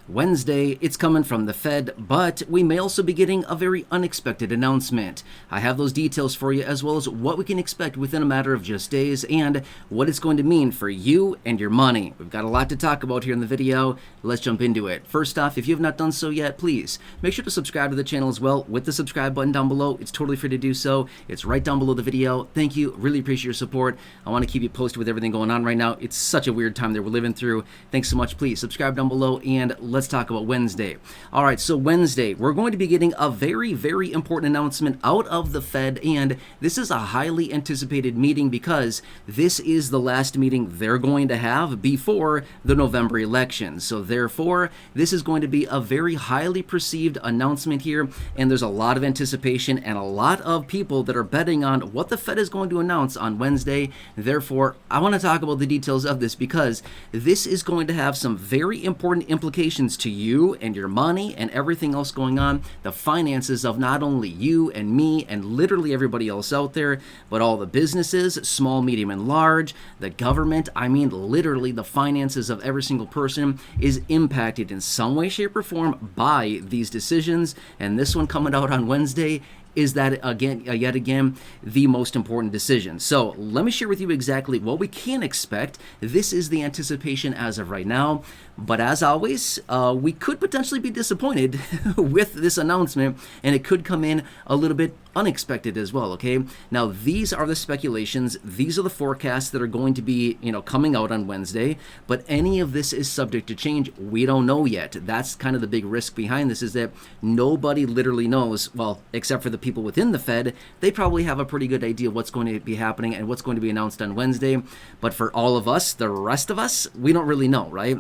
Wednesday, it's coming from the Fed, but we may also be getting a very unexpected announcement. I have those details for you, as well as what we can expect within a matter of just days and what it's going to mean for you and your money. We've got a lot to talk about here in the video. Let's jump into it. First off, if you have not done so yet, please make sure to subscribe to the channel as well with the subscribe button down below. It's totally free to do so. It's right down below the video. Thank you. Really appreciate your support. I want to keep you posted with everything going on right now. It's such a weird time that we're living through. Thanks so much. Please subscribe down below and let's talk about Wednesday. All right, so Wednesday, we're going to be getting a very, very important announcement out of the Fed, and this is a highly anticipated meeting because this is the last meeting they're going to have before the November election. So therefore, this is going to be a very highly perceived announcement here, and there's a lot of anticipation and a lot of people that are betting on what the Fed is going to announce on Wednesday. Therefore, I want to talk about the details of this because this is going to have some very important implications to you and your money and everything else going on, the finances of not only you and me and literally everybody else out there, but all the businesses, small, medium, and large, the government. I mean, literally the finances of every single person is impacted in some way, shape, or form by these decisions. And this one coming out on Wednesday is that yet again the most important decision. So let me share with you exactly what we can expect. This is the anticipation as of right now, but as always, we could potentially be disappointed with this announcement, and it could come in a little bit unexpected as well. Okay, now these are the speculations, these are the forecasts that are going to be coming out on Wednesday, but any of this is subject to change. We don't know yet. That's kind of the big risk behind this, is that nobody literally knows, well, except for the people within the Fed. They probably have a pretty good idea what's going to be happening and what's going to be announced on Wednesday, but for all of us, the rest of us, we don't really know, right?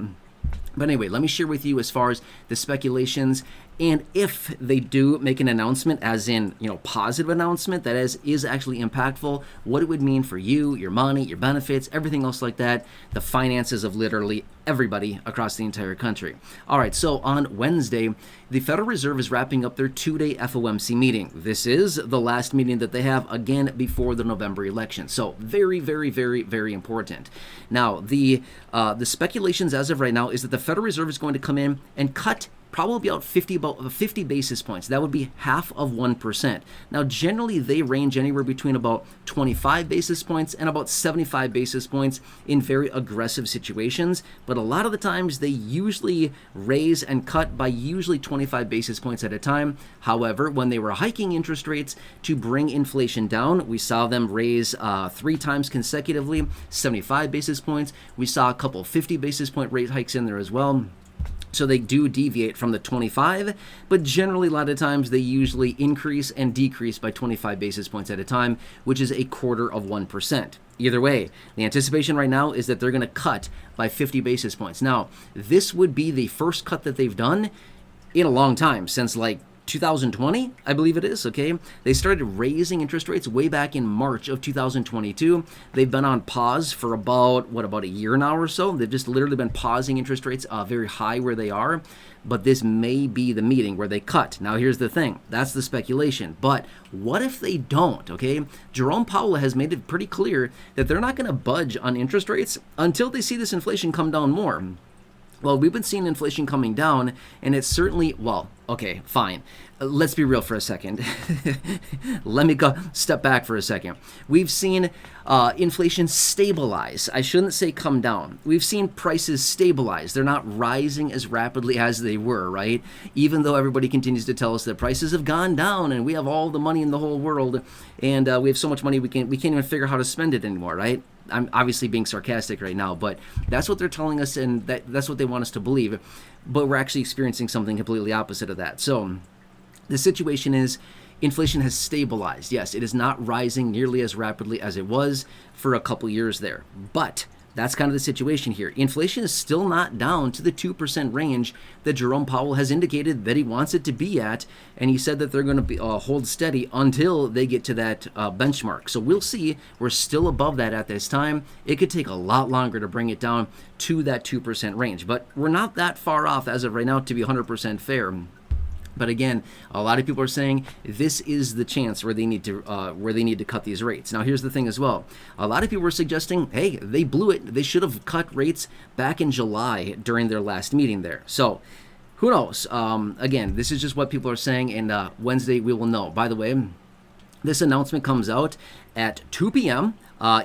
But anyway, let me share with you as far as the speculations, and if they do make an announcement, as in, positive announcement that is actually impactful, what it would mean for you, your money, your benefits, everything else like that, the finances of literally everybody across the entire country. All right, so on Wednesday, the Federal Reserve is wrapping up their two-day FOMC meeting. This is the last meeting that they have, again, before the November election. So very, very, very, very important. Now, the speculations as of right now is that the Federal Reserve is going to come in and cut probably about 50 basis points. That would be half of 1%. Now, generally, they range anywhere between about 25 basis points and about 75 basis points in very aggressive situations. But a lot of the times, they usually raise and cut by usually 25 basis points at a time. However, when they were hiking interest rates to bring inflation down, we saw them raise 3 times consecutively, 75 basis points. We saw a couple 50 basis point rate hikes in there as well. So they do deviate from the 25, but generally a lot of times they usually increase and decrease by 25 basis points at a time, which is 0.25%. Either way, the anticipation right now is that they're going to cut by 50 basis points. Now, this would be the first cut that they've done in a long time, since like 2020, I believe it is, okay? They started raising interest rates way back in March of 2022. They've been on pause for about a year now or so. They've just literally been pausing interest rates very high where they are, but this may be the meeting where they cut. Now, here's the thing. That's the speculation. But what if they don't, okay? Jerome Powell has made it pretty clear that they're not going to budge on interest rates until they see this inflation come down more. Well, we've been seeing inflation coming down, and it's certainly, well, okay, fine. Let's be real for a second. Let me go step back for a second. We've seen inflation stabilize. I shouldn't say come down. We've seen prices stabilize. They're not rising as rapidly as they were, right? Even though everybody continues to tell us that prices have gone down and we have all the money in the whole world, and we have so much money we can't even figure out how to spend it anymore, right? I'm obviously being sarcastic right now, but that's what they're telling us, and that's what they want us to believe. But we're actually experiencing something completely opposite of that. So the situation is inflation has stabilized. Yes, it is not rising nearly as rapidly as it was for a couple years there, but that's kind of the situation here. Inflation is still not down to the 2% range that Jerome Powell has indicated that he wants it to be at, and he said that they're going to hold steady until they get to that benchmark. So we'll see. We're still above that at this time. It could take a lot longer to bring it down to that 2% range, but we're not that far off as of right now to be 100% fair. But again, a lot of people are saying this is the chance where they need to cut these rates. Now, here's the thing as well. A lot of people were suggesting, hey, they blew it. They should have cut rates back in July during their last meeting there. So who knows? Again, this is just what people are saying, and Wednesday we will know. By the way, this announcement comes out at 2 p.m.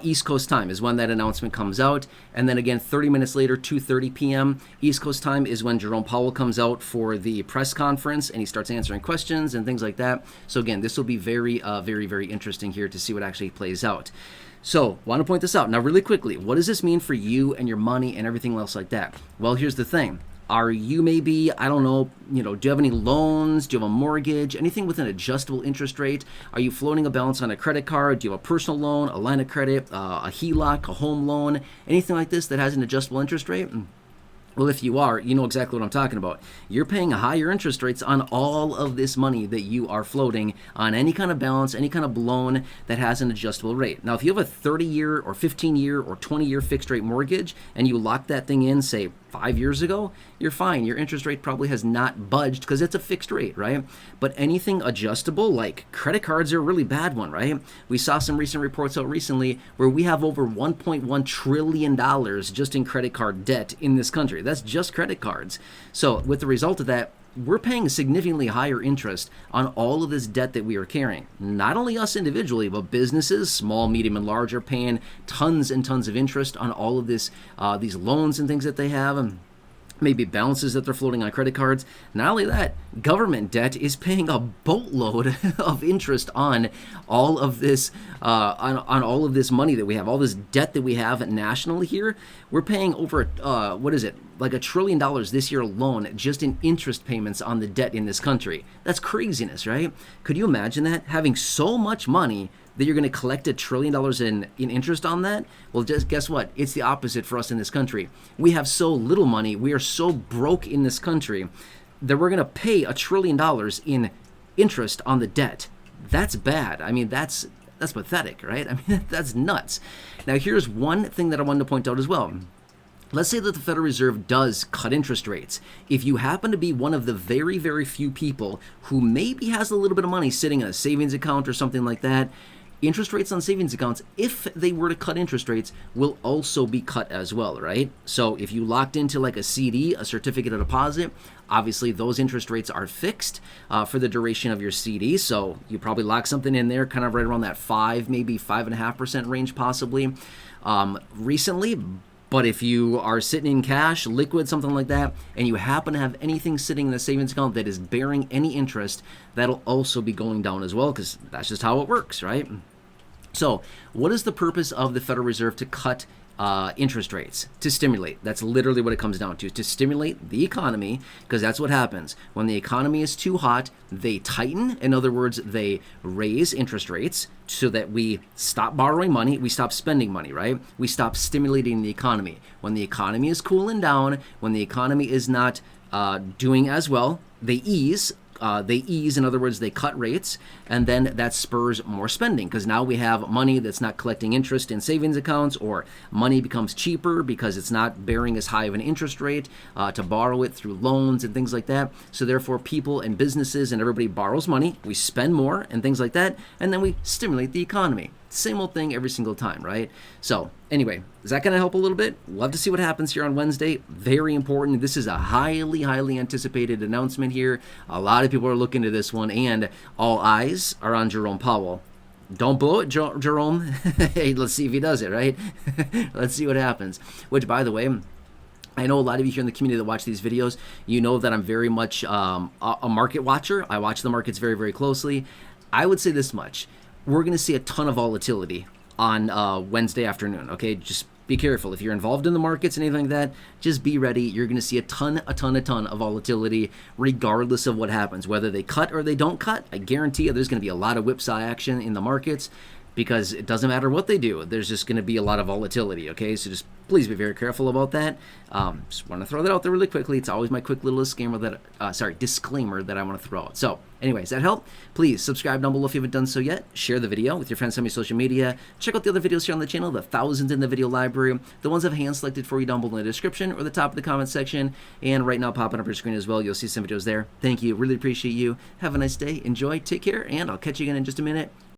East Coast time is when that announcement comes out. And then again, 30 minutes later, 2:30 p.m. East Coast time is when Jerome Powell comes out for the press conference and he starts answering questions and things like that. So again, this will be very, very interesting here to see what actually plays out. So, want to point this out. Now, really quickly, what does this mean for you and your money and everything else like that? Well, here's the thing. Are you maybe, I don't know, do you have any loans? Do you have a mortgage? Anything with an adjustable interest rate? Are you floating a balance on a credit card? Do you have a personal loan, a line of credit, a HELOC, a home loan? Anything like this that has an adjustable interest rate? Well, if you are, you know exactly what I'm talking about. You're paying higher interest rates on all of this money that you are floating on any kind of balance, any kind of loan that has an adjustable rate. Now, if you have a 30-year or 15-year or 20-year fixed rate mortgage and you lock that thing in, say, 5 years ago, you're fine. Your interest rate probably has not budged because it's a fixed rate, right? But anything adjustable, like credit cards, are a really bad one, right? We saw some recent reports out recently where we have over $1.1 trillion just in credit card debt in this country. That's just credit cards. So with the result of that, we're paying significantly higher interest on all of this debt that we are carrying. Not only us individually, but businesses, small, medium, and large, are paying tons and tons of interest on all of this, these loans and things that they have. Maybe balances that they're floating on credit cards. Not only that, government debt is paying a boatload of interest on all of this, on all of this money that we have, all this debt that we have nationally here. We're paying over, like $1 trillion this year alone just in interest payments on the debt in this country. That's craziness, right? Could you imagine that? Having so much money that you're going to collect $1 trillion in interest on that? Well, just guess what? It's the opposite for us in this country. We have so little money. We are so broke in this country that we're going to pay $1 trillion in interest on the debt. That's bad. I mean, that's pathetic, right? I mean, that's nuts. Now, here's one thing that I wanted to point out as well. Let's say that the Federal Reserve does cut interest rates. If you happen to be one of the very, very few people who maybe has a little bit of money sitting in a savings account or something like that, interest rates on savings accounts, if they were to cut interest rates, will also be cut as well, right? So if you locked into like a CD, a certificate of deposit, obviously those interest rates are fixed for the duration of your CD. So you probably lock something in there kind of right around that 5, maybe 5.5% range possibly recently. But if you are sitting in cash, liquid, something like that, and you happen to have anything sitting in a savings account that is bearing any interest, that'll also be going down as well, because that's just how it works, right? So what is the purpose of the Federal Reserve to cut interest rates? To stimulate. That's literally what it comes down to stimulate the economy, because that's what happens. When the economy is too hot, they tighten. In other words, they raise interest rates so that we stop borrowing money, we stop spending money, right? We stop stimulating the economy. When the economy is cooling down, when the economy is not doing as well, they ease. In other words, they cut rates, and then that spurs more spending, because now we have money that's not collecting interest in savings accounts, or money becomes cheaper because it's not bearing as high of an interest rate to borrow it through loans and things like that. So therefore, people and businesses and everybody borrows money, we spend more and things like that, and then we stimulate the economy. Same old thing every single time, right? So anyway, is that going to help a little bit? Love to see what happens here on Wednesday. Very important. This is a highly anticipated announcement here. A lot of people are looking to this one, and all eyes are on Jerome Powell. Don't blow it, Jerome. Hey, let's see if he does it, right? Let's see what happens. Which, by the way, I know a lot of you here in the community that watch these videos, you know that I'm very much a market watcher. I watch the markets very, very closely. I would say this much. We're going to see a ton of volatility on Wednesday afternoon, okay? Just be careful. If you're involved in the markets and anything like that, just be ready. You're going to see a ton of volatility regardless of what happens. Whether they cut or they don't cut, I guarantee you there's going to be a lot of whipsaw action in the markets, because it doesn't matter what they do. There's just going to be a lot of volatility, okay? So just please be very careful about that. Just want to throw that out there really quickly. It's always my quick little disclaimer that I want to throw out. So anyways, that help? Please subscribe down below if you haven't done so yet. Share the video with your friends on your social media. Check out the other videos here on the channel, the thousands in the video library. The ones I've hand selected for you down below in the description or the top of the comment section. And right now popping up your screen as well. You'll see some videos there. Thank you. Really appreciate you. Have a nice day. Enjoy. Take care. And I'll catch you again in just a minute.